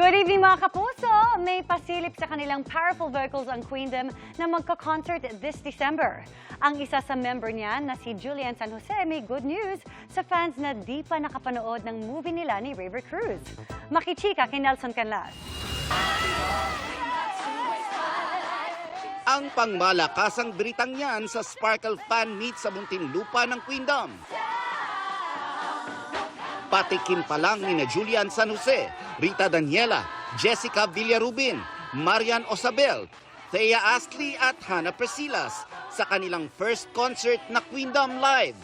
Good evening mga kapuso! May pasilip sa kanilang powerful vocals ang Queendom na magka-concert this December. Ang isa sa member niya na si Julian San Jose may good news sa fans na di pa nakapanood ng movie nila ni River Cruz. Makichika kay Nelson Canlas. Ang pangmalakasang britang yan sa Sparkle Fan Meet sa Muntinlupa ng Queendom. Patikim pa lang ni Julian San Jose, Rita Daniela, Jessica Villarubin, Marian Osabel, Thea Astley at Hannah Persilas sa kanilang first concert na Queendom Live.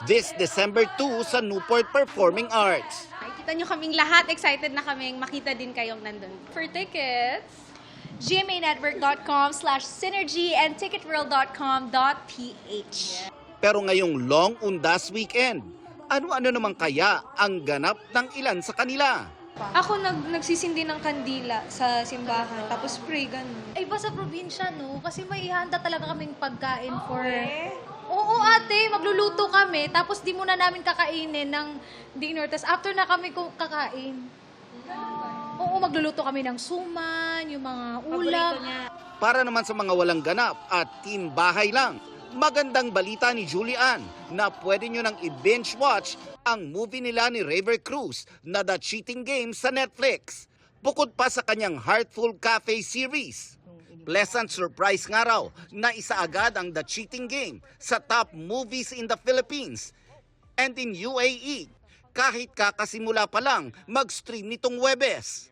This December 2 sa Newport Performing Arts. Kita nyo kaming lahat, excited na kaming makita din kayong nandun. For tickets, gmanetwork.com/synergy and ticketworld.com.ph. Pero ngayong long undas weekend, ano-ano naman kaya ang ganap ng ilan sa kanila? Ako nagsisindi ng kandila sa simbahan, tapos pray, ganun. Ay, iba sa probinsya, no? Kasi may ihanda talaga kaming pagkain for... Oo, ate, magluluto kami, tapos di muna namin kakainin ng dinner, tapos after na kami kakain. Oo, magluluto kami ng suman, yung mga ulam. Para naman sa mga walang ganap at team bahay lang, magandang balita ni Julian na pwede nyo nang i-binge watch ang movie nila ni River Cruz na The Cheating Game sa Netflix. Bukod pa sa kanyang Heartful Cafe series. Pleasant surprise nga raw na isa agad ang The Cheating Game sa top movies in the Philippines and in UAE. Kahit kakasimula pa lang mag-stream nitong Huwebes.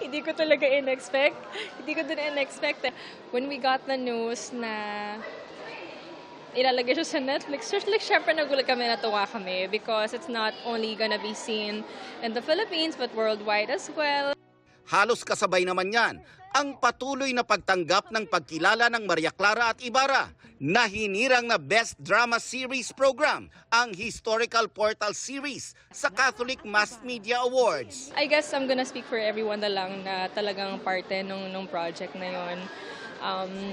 Hindi ko talaga in-expect. Hindi ko din in-expect. When we got the news na ilalagay siya sa Netflix, syempre nagulat kami, natuwa kami because it's not only gonna be seen in the Philippines but worldwide as well. Halos kasabay naman yan ang patuloy na pagtanggap ng pagkilala ng Maria Clara at Ibarra na hinirang na Best Drama Series Program, ang Historical Portal Series sa Catholic Mass Media Awards. I guess I'm gonna speak for everyone na lang na talagang parte nung project na yon.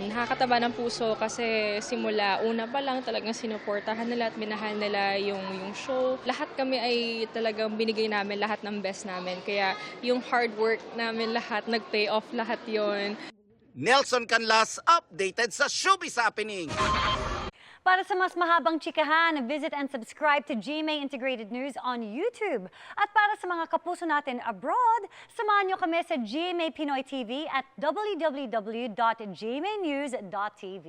Nakakataba ng puso kasi simula una pa lang talagang sinuportahan nila at minahal nila yung show. Lahat kami ay talagang binigay namin lahat ng best namin. Kaya yung hard work namin lahat, nag-pay off lahat yon. Nelson Canlas, updated sa Showbiz Happening. Para sa mas mahabang chikahan, visit and subscribe to GMA Integrated News on YouTube. At para sa mga kapuso natin abroad, samahan nyo kami sa GMA Pinoy TV at www.gmanews.tv.